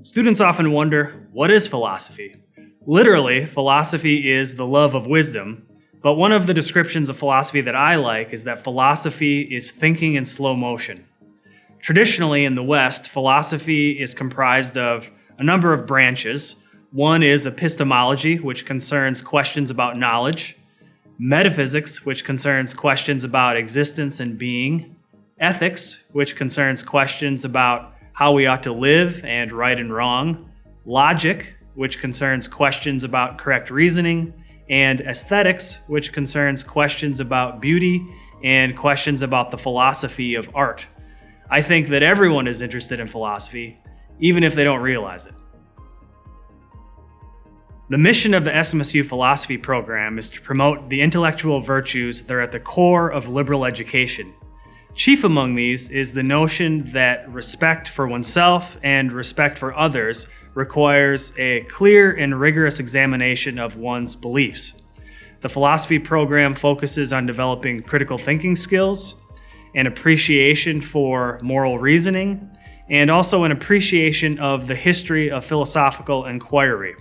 Students often wonder, what is philosophy? Literally, philosophy is the love of wisdom, but one of the descriptions of philosophy that I like is that philosophy is thinking in slow motion. Traditionally in the West, philosophy is comprised of a number of branches. One is epistemology, which concerns questions about knowledge, metaphysics, which concerns questions about existence and being, ethics, which concerns questions about how we ought to live and right and wrong, logic, which concerns questions about correct reasoning, and aesthetics, which concerns questions about beauty and questions about the philosophy of art. I think that everyone is interested in philosophy, even if they don't realize it. The mission of the SMSU philosophy program is to promote the intellectual virtues that are at the core of liberal education. Chief among these is the notion that respect for oneself and respect for others requires a clear and rigorous examination of one's beliefs. The philosophy program focuses on developing critical thinking skills, an appreciation for moral reasoning, and also an appreciation of the history of philosophical inquiry.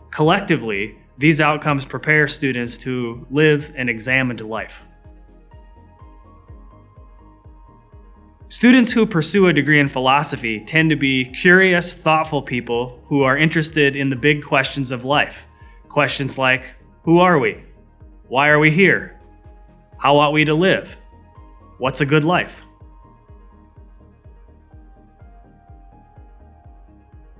Collectively, these outcomes prepare students to live an examined life. Students who pursue a degree in philosophy tend to be curious, thoughtful people who are interested in the big questions of life. Questions like, who are we? Why are we here? How ought we to live? What's a good life?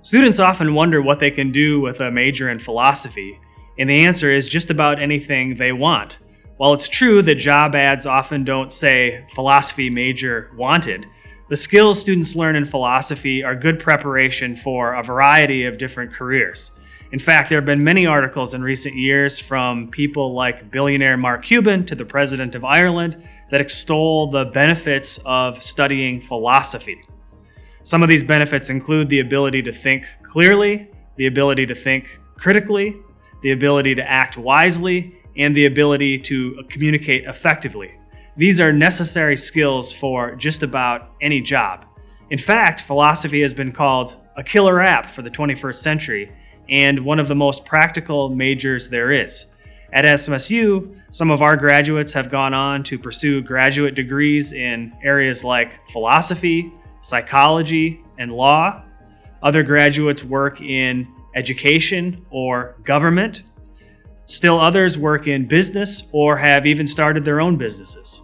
Students often wonder what they can do with a major in philosophy, and the answer is just about anything they want. While it's true that job ads often don't say philosophy major wanted, the skills students learn in philosophy are good preparation for a variety of different careers. In fact, there have been many articles in recent years from people like billionaire Mark Cuban to the President of Ireland that extol the benefits of studying philosophy. Some of these benefits include the ability to think clearly, the ability to think critically, the ability to act wisely, and the ability to communicate effectively. These are necessary skills for just about any job. In fact, philosophy has been called a killer app for the 21st century and one of the most practical majors there is. At SMSU, some of our graduates have gone on to pursue graduate degrees in areas like philosophy, psychology, and law. Other graduates work in education or government. Still others work in business or have even started their own businesses.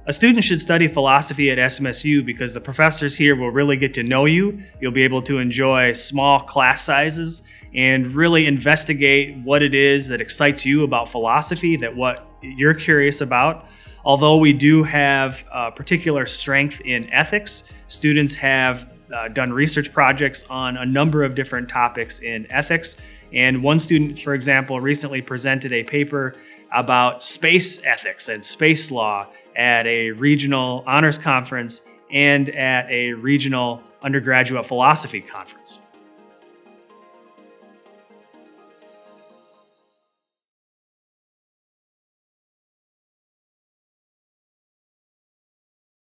A student should study philosophy at SMSU because the professors here will really get to know you. You'll be able to enjoy small class sizes and really investigate what it is that excites you about philosophy, what you're curious about. Although we do have particular strength in ethics, students have done research projects on a number of different topics in ethics. And one student, for example, recently presented a paper about space ethics and space law at a regional honors conference and at a regional undergraduate philosophy conference.